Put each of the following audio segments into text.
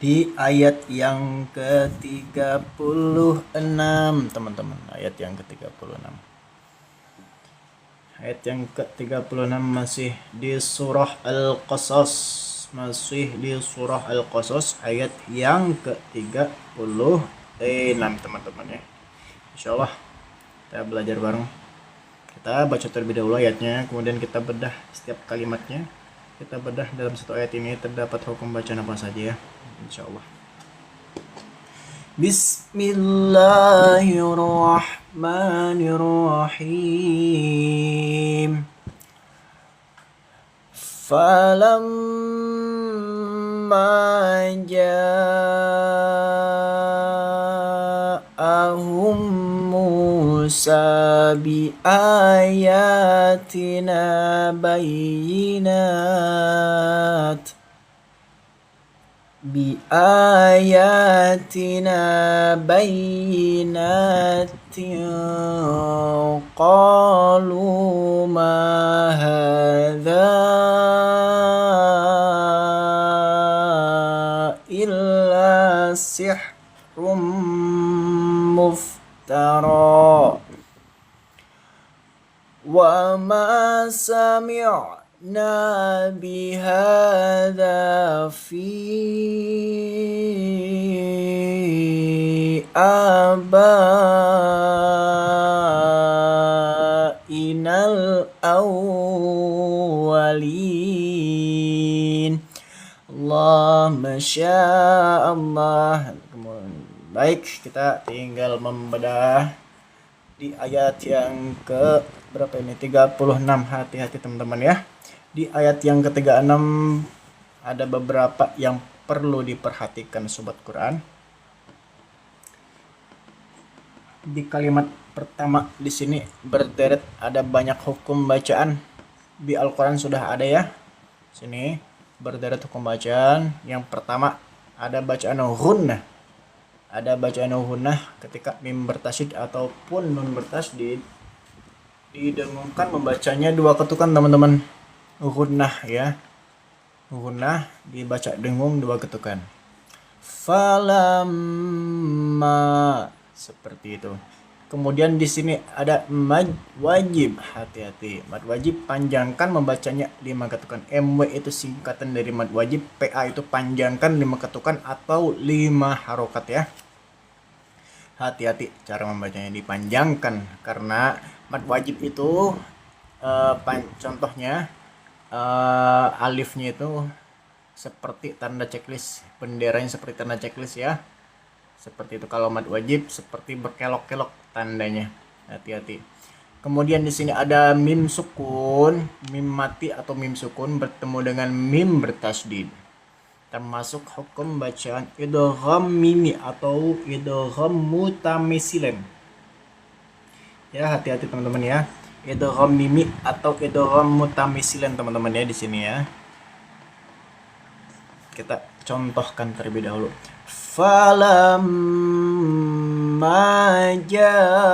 Di ayat yang ke-36, teman-teman. Ayat yang ke-36. Ayat yang ke-36 masih di surah Al-Qasas. Masih di surah Al-Qasas ayat yang ke-36, teman-teman ya. Insyaallah kita belajar bareng. Kita baca terlebih dahulu ayatnya, kemudian kita bedah setiap kalimatnya. Kita bedah dalam satu ayat ini terdapat hukum bacaan apa saja ya, insyaallah. Bismillahirrahmanirrahim. Falamma ja'ahum Musa biayatina bayyinatin qalu ma hadza illa sihrum muftara wa ma sami'na bihadza fi abainal awwalin. Allah masya Allah. Baik, kita tinggal membedah di ayat yang ke berapa ini, 36. Hati-hati teman-teman ya. Di ayat yang ke-36 ada beberapa yang perlu diperhatikan sobat Quran. Di kalimat pertama di sini berderet ada banyak hukum bacaan. Di Al-Quran sudah ada ya. Sini berderet hukum bacaan. Yang pertama ada bacaan ghunnah. Ada bacaan ghunnah ketika mim bertasydid ataupun nun bertasydid, didengungkan membacanya dua ketukan teman-teman. Ghunnah ya. Ghunnah dibaca dengung dua ketukan. Falamma, seperti itu. Kemudian di sini ada mad wajib, hati-hati. Mad wajib panjangkan membacanya 5 ketukan. MW itu singkatan dari mad wajib, PA itu panjangkan 5 ketukan atau 5 harokat ya. Hati-hati cara membacanya dipanjangkan karena mad wajib itu contohnya alifnya itu seperti tanda checklist, benderanya seperti tanda checklist ya. Seperti itu kalau mad wajib, seperti berkelok-kelok tandanya. Hati-hati. Kemudian di sini ada mim sukun, mim mati atau mim sukun bertemu dengan mim bertasydid. Termasuk hukum bacaan idgham mimi atau idgham mutamisilen. Ya, hati-hati teman-teman ya. Idgham mimi atau idgham mutamisilen teman-teman ya di sini ya. Kita contohkan terlebih dahulu. Falamma ja'ahum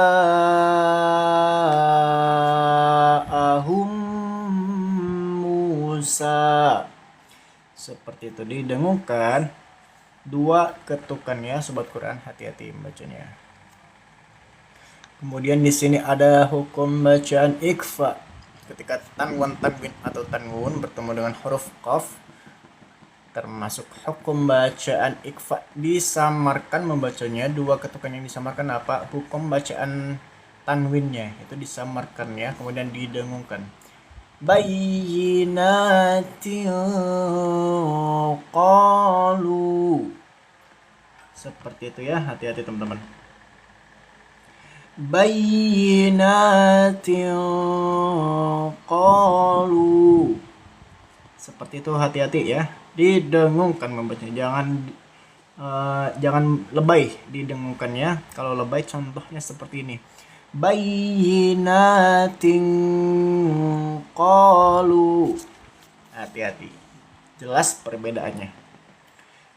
Musa. Seperti itu didengungkan dua ketukan ya sobat Quran, hati-hati membacanya. Kemudian di sini ada hukum bacaan ikhfa ketika tanwin atau tanwun bertemu dengan huruf qaf. Termasuk hukum bacaan ikhfa disamarkan membacanya dua ketukan yang disamarkan apa? Hukum bacaan tanwinnya itu disamarkan ya, kemudian didengungkan. Bayyinatin qalu. Seperti itu ya, hati-hati teman-teman. Bayyinatin qalu. Seperti itu, hati-hati ya. Didengungkan membacanya, jangan lebay didengungkannya. Kalau lebay contohnya seperti ini. Bayyinatin qalu. Hati-hati. Jelas perbedaannya.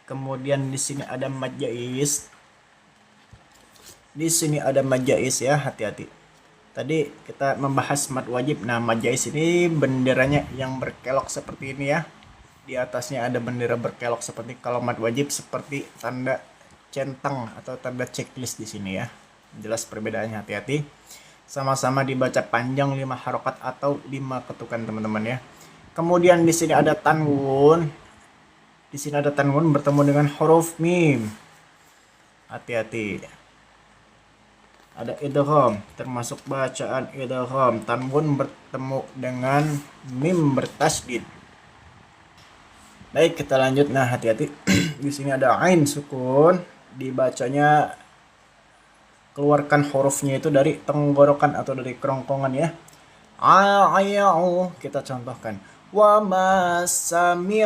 Kemudian di sini ada mad jaiz. Di sini ada mad jaiz ya, hati-hati. Tadi kita membahas mad wajib. Nah, mad jaiz ini benderanya yang berkelok seperti ini ya. Di atasnya ada bendera berkelok seperti kalau mad wajib seperti tanda centang atau tanda checklist di sini ya. Jelas perbedaannya, hati-hati. Sama-sama dibaca panjang 5 harokat atau 5 ketukan teman-teman ya. Kemudian di sini ada tanwun. Di sini ada tanwun bertemu dengan huruf mim. Hati-hati. Ada idgham, termasuk bacaan idgham. Tanwun bertemu dengan mim bertasdid. Baik, kita lanjut. Nah, hati-hati. Di sini ada ain sukun, dibacanya keluarkan hurufnya itu dari tenggorokan atau dari kerongkongan ya. Ayau, kita contohkan. Wa masami'.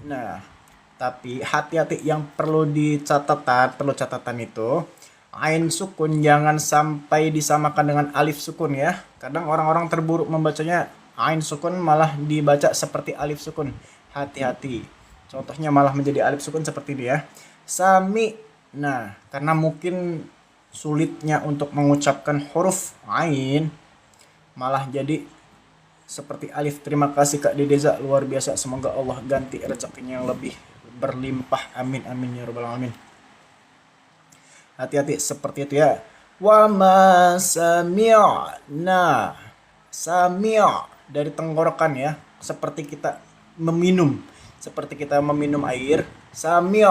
Nah, tapi hati-hati yang perlu catatan itu ain sukun jangan sampai disamakan dengan alif sukun ya. Kadang orang-orang terburu membacanya ain sukun malah dibaca seperti alif sukun. Hati-hati. Contohnya malah menjadi alif sukun seperti dia. Sami. Nah, karena mungkin sulitnya untuk mengucapkan huruf ain malah jadi seperti alif. Terima kasih Kak Dedeza, luar biasa. Semoga Allah ganti rezekinya yang lebih berlimpah. Amin amin ya rabbal alamin. Hati-hati seperti itu ya. Wa ma sami'na. Sami' dari tenggorokan ya, seperti kita meminum, seperti kita meminum air. Sami'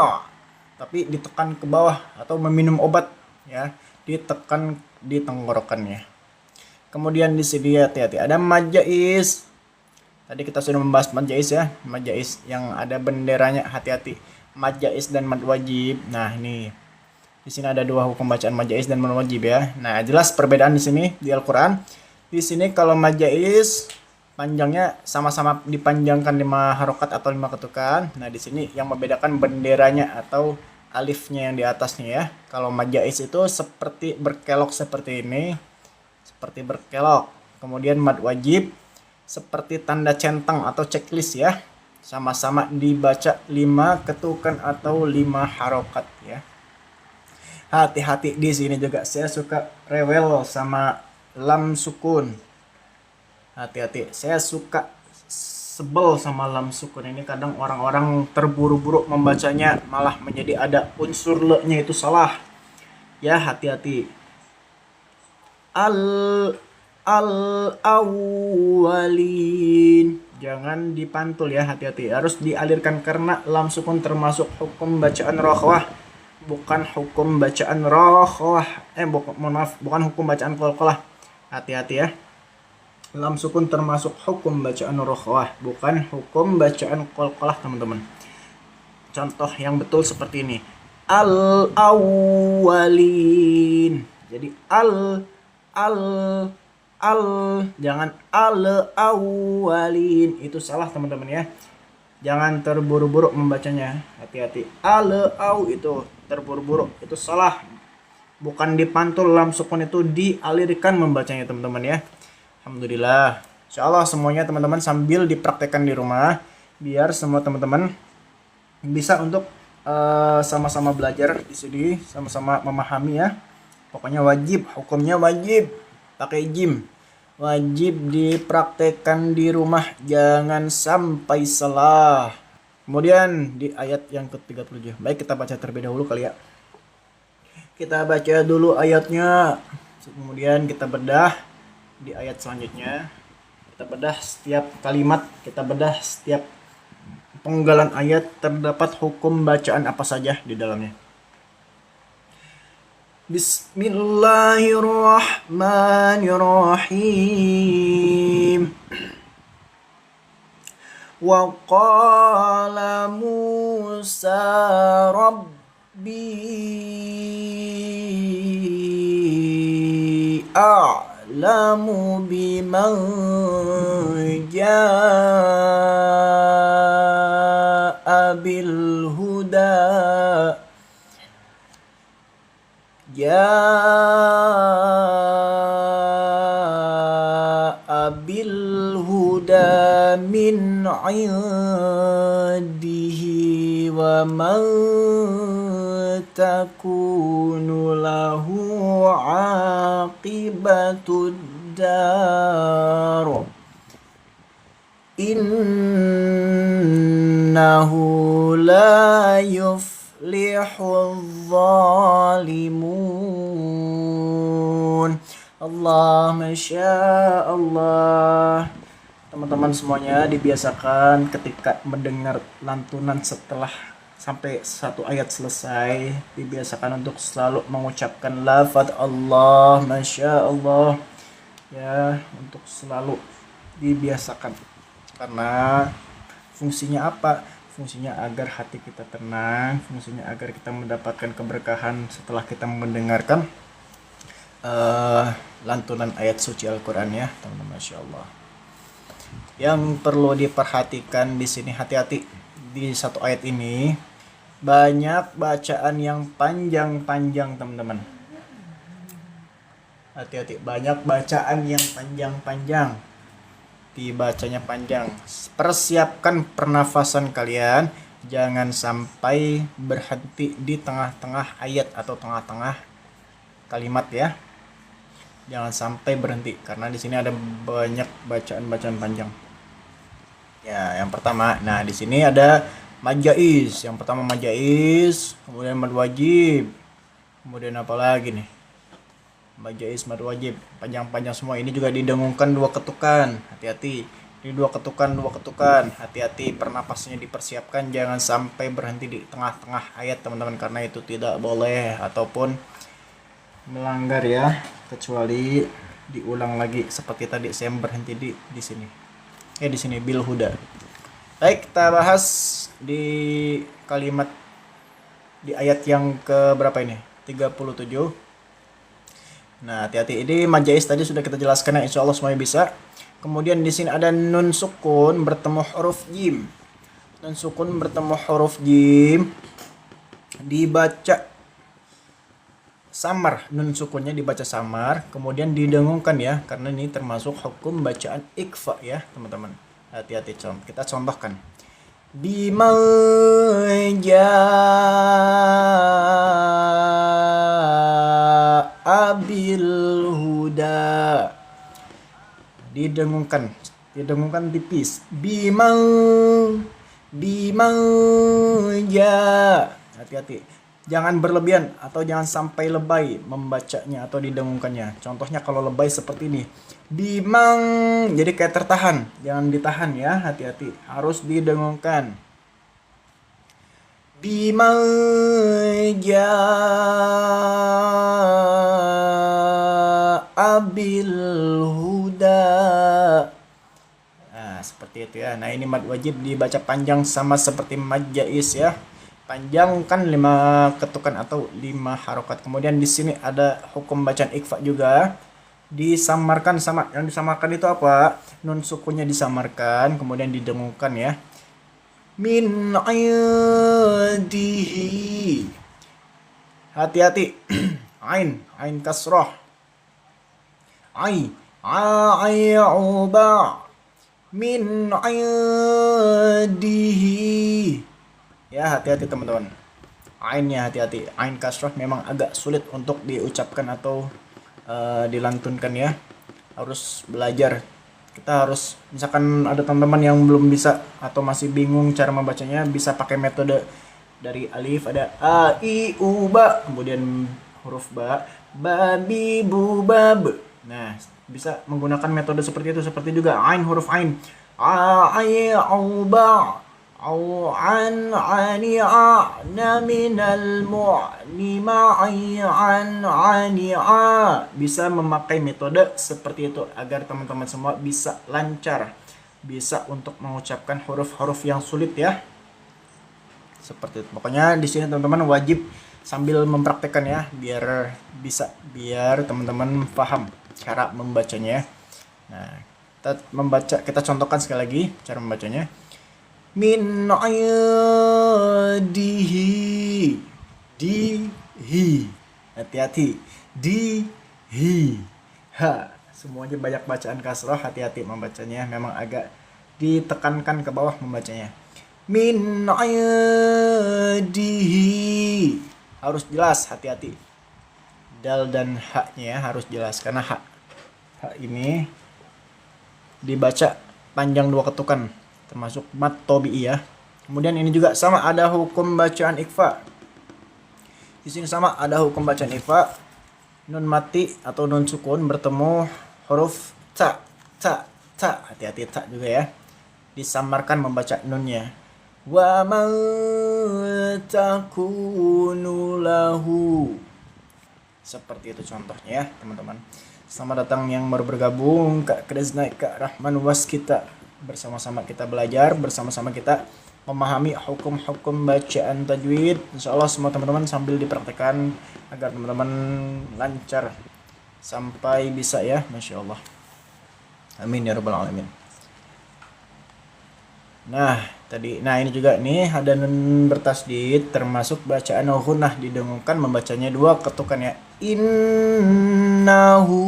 tapi ditekan ke bawah, atau meminum obat ya, ditekan di tenggorokannya. Kemudian di sini hati-hati ada mad jaiz. Tadi kita sudah membahas mad jaiz ya, mad jaiz yang ada benderanya. Hati-hati mad jaiz dan mad wajib. Nah, ini di sini ada dua hukum bacaan mad jaiz dan mad wajib ya. Nah, jelas perbedaan di sini di Al-Qur'an. Di sini kalau mad jaiz panjangnya sama-sama dipanjangkan 5 harokat atau 5 ketukan. Nah, di sini yang membedakan benderanya atau alifnya yang di atasnya ya. Kalau mad jaiz itu seperti berkelok seperti ini, seperti berkelok. Kemudian mad wajib seperti tanda centang atau checklist ya. Sama-sama dibaca 5 ketukan atau 5 harokat ya. Hati-hati di sini juga, saya suka rewel sama lam sukun. Hati-hati, saya suka sebel sama lam sukun ini. Kadang orang-orang terburu-buru membacanya malah menjadi ada unsur le-nya itu salah. Ya, hati-hati. Al-awwalin. Jangan dipantul ya, hati-hati. Harus dialirkan karena lam sukun termasuk hukum bacaan rokhwah. Bukan hukum bacaan rokhwah. Bukan hukum bacaan qalqalah. Hati-hati ya. Lam sukun termasuk hukum bacaan rokhwah, bukan hukum bacaan qalqalah teman-teman. Contoh yang betul seperti ini. Al-awwalin. Jadi jangan al-awwalin. Itu salah teman-teman ya. Jangan terburu-buru membacanya. Hati-hati. Al-aw itu terburu-buru, itu salah. Bukan dipantul, lam sukun itu dialirkan membacanya teman-teman ya. Alhamdulillah. Insyaallah semuanya teman-teman sambil dipraktekkan di rumah biar semua teman-teman bisa untuk sama-sama belajar di sini, sama-sama memahami ya. Pokoknya wajib, hukumnya wajib. Pakai jim. Wajib dipraktekkan di rumah, jangan sampai salah. Kemudian di ayat yang ke-37. Baik, kita baca terlebih dahulu kali ya. Kita baca dulu ayatnya, kemudian kita bedah di ayat selanjutnya. Kita bedah setiap kalimat, kita bedah setiap penggalan ayat, terdapat hukum bacaan apa saja di dalamnya. Bismillahirrahmanirrahim. Wa qala Musa Rabbi a'lamu biman jaa'a bil huda min indihi wa man takunu lahu aqibatud dar innahu innahu la yuflihul zalimun. Allah, Masya Allah. Teman-teman semuanya dibiasakan ketika mendengar lantunan setelah sampai satu ayat selesai, dibiasakan untuk selalu mengucapkan lafaz Allah, Masya Allah, ya, untuk selalu dibiasakan. Karena fungsinya apa? Fungsinya agar hati kita tenang, fungsinya agar kita mendapatkan keberkahan setelah kita mendengarkan lantunan ayat suci Al-Quran, ya teman-teman. Masya Allah. Yang perlu diperhatikan di sini, hati-hati di satu ayat ini banyak bacaan yang panjang-panjang, teman-teman. Hati-hati, banyak bacaan yang panjang-panjang, dibacanya panjang. Persiapkan pernafasan kalian, jangan sampai berhenti di tengah-tengah ayat atau tengah-tengah kalimat, ya. Jangan sampai berhenti karena di sini ada banyak bacaan-bacaan panjang. Ya, yang pertama, nah di sini ada mad jaiz. Yang pertama mad jaiz, kemudian mad wajib. Kemudian apa lagi nih? Mad jaiz, mad wajib, panjang-panjang semua. Ini juga didengungkan 2 ketukan. Hati-hati. Ini 2 ketukan, 2 ketukan. Hati-hati, pernapasnya dipersiapkan, jangan sampai berhenti di tengah-tengah ayat, teman-teman, karena itu tidak boleh ataupun melanggar, ya, kecuali diulang lagi seperti tadi saya berhenti di sini. Di sini bil huda. Baik, kita bahas di kalimat di ayat yang ke berapa ini? 37. Nah, hati-hati, ini mad jaiz tadi sudah kita jelaskan, ya, insyaallah semuanya bisa. Kemudian di sini ada nun sukun bertemu huruf jim. Nun sukun bertemu huruf jim dibaca samar, nun sukunnya dibaca samar, kemudian didengungkan, ya, karena ini termasuk hukum bacaan ikhfa, ya teman-teman. Hati-hati, kita contohkan. Bima jaa bil huda, didengungkan tipis. Bima jaa, hati-hati, jangan berlebihan atau jangan sampai lebay membacanya atau didengungkannya. Contohnya kalau lebay seperti ini, bimang, jadi kayak tertahan, jangan ditahan, ya, hati-hati, harus didengungkan. Bimang jaa bil huda. Nah, seperti itu, ya. Nah, ini mad wajib dibaca panjang sama seperti mad jaiz, ya. Panjang kan 5 ketukan atau 5 harokat. Kemudian di sini ada hukum bacaan ikhfa juga, disamarkan sama. Yang disamarkan itu apa? Nun sukunnya disamarkan, kemudian didengungkan, ya. Min indihi. Hati-hati. Ain kasrah. Uba. Min indihi. Ya, hati-hati teman-teman. Ainnya hati-hati. Ain kasrah memang agak sulit untuk diucapkan atau dilantunkan, ya. Harus belajar. Kita harus, misalkan ada teman-teman yang belum bisa atau masih bingung cara membacanya, bisa pakai metode dari alif, ada a i u ba, kemudian huruf ba, babi bu bab. Nah, bisa menggunakan metode seperti itu. Seperti juga ain, huruf ain, a i u ba, au an ani a'na minal mu'ni ma'i an ani a. Bisa memakai metode seperti itu agar teman-teman semua bisa lancar, bisa untuk mengucapkan huruf-huruf yang sulit, ya. Seperti itu. Pokoknya di sini teman-teman wajib sambil mempraktekkan, ya, biar teman-teman paham cara membacanya. Nah, kita contohkan sekali lagi cara membacanya. Min indihi, dihi, hati-hati, dihi, ha, semuanya banyak bacaan kasroh, hati-hati membacanya, memang agak ditekankan ke bawah membacanya. Min indihi, harus jelas, hati-hati, dal dan haknya harus jelas, karena hak ini dibaca panjang 2 ketukan, termasuk mat tobi'i, ya. Kemudian ini juga sama, ada hukum bacaan ikhfa. Di sini sama, ada hukum bacaan ikhfa. Nun mati atau nun sukun bertemu huruf ta, ta, ta. Hati-hati ta juga ya. Disamarkan membaca nunnya. Wa ma takunu lahu. Seperti itu contohnya ya, teman-teman. Selamat datang yang baru bergabung, Kak Kresna, Kak Rahman Waskita. Bersama-sama kita belajar, bersama-sama kita memahami hukum-hukum bacaan tajwid. Insya Allah semua teman-teman sambil dipraktekkan agar teman-teman lancar sampai bisa ya, Masya Allah. Amin ya rabbal alamin. Nah ini juga nih ada nun bertasdid, termasuk bacaan ghunnah, didengungkan membacanya 2 ketukan ya. Innahu,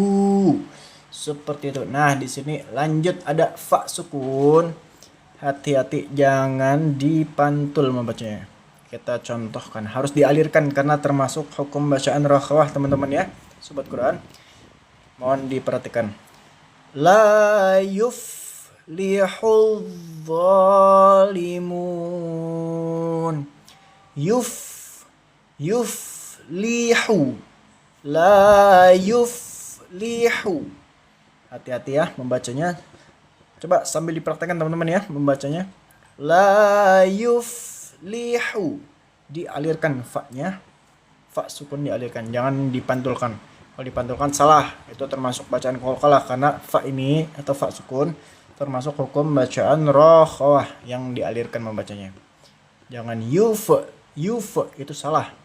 seperti itu. Nah di sini lanjut ada fa sukun. Hati-hati jangan dipantul membacanya. Kita contohkan, harus dialirkan karena termasuk hukum bacaan rakhawah teman-teman ya, sobat Quran. Mohon diperhatikan. La yuflihul zalimun. Yuflihu. La yuflihu. Hati-hati ya membacanya. Coba sambil dipraktekkan teman-teman ya membacanya. La yuflihu. Dialirkan fa-nya. Fa sukun dialirkan, jangan dipantulkan. Kalau dipantulkan salah. Itu termasuk bacaan qalqalah karena fa ini atau fa sukun termasuk hukum bacaan rakhawah yang dialirkan membacanya. Jangan yuf itu salah.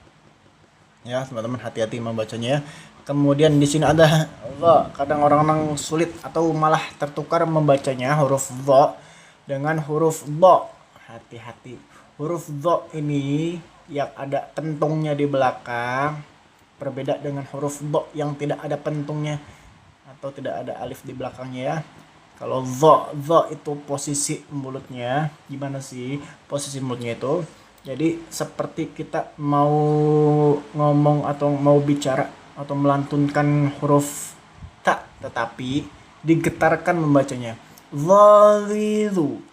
Ya, teman-teman hati-hati membacanya ya. Kemudian di sini ada dha. Kadang orang-orang sulit atau malah tertukar membacanya huruf dha dengan huruf dha. Hati-hati. Huruf dha ini yang ada pentungnya di belakang berbeda dengan huruf dha yang tidak ada pentungnya atau tidak ada alif di belakangnya ya. Kalau dha itu posisi mulutnya, gimana sih posisi mulutnya itu? Jadi seperti kita mau ngomong atau mau bicara atau melantunkan huruf ta, tetapi digetarkan membacanya. Dhadhidu,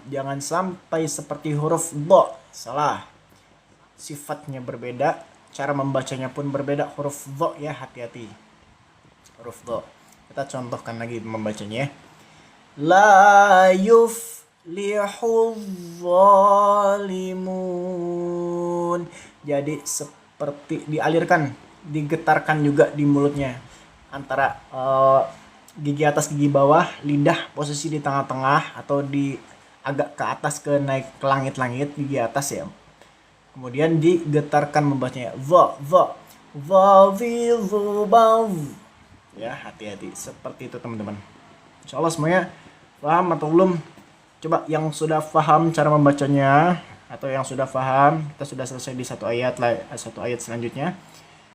jangan sampai seperti huruf dha, salah. Sifatnya berbeda, cara membacanya pun berbeda huruf dha ya, hati-hati. Huruf dha. Kita contohkan lagi membacanya. La yuflihul zalimun. Jadi seperti dialirkan, digetarkan juga di mulutnya antara gigi atas gigi bawah, lidah posisi di tengah-tengah atau di agak ke atas ke naik ke langit-langit gigi atas ya. Kemudian digetarkan membacanya ya, hati-hati seperti itu teman-teman. Insyaallah semuanya paham atau belum? Coba yang sudah paham cara membacanya atau yang sudah paham, kita sudah selesai di satu ayat selanjutnya.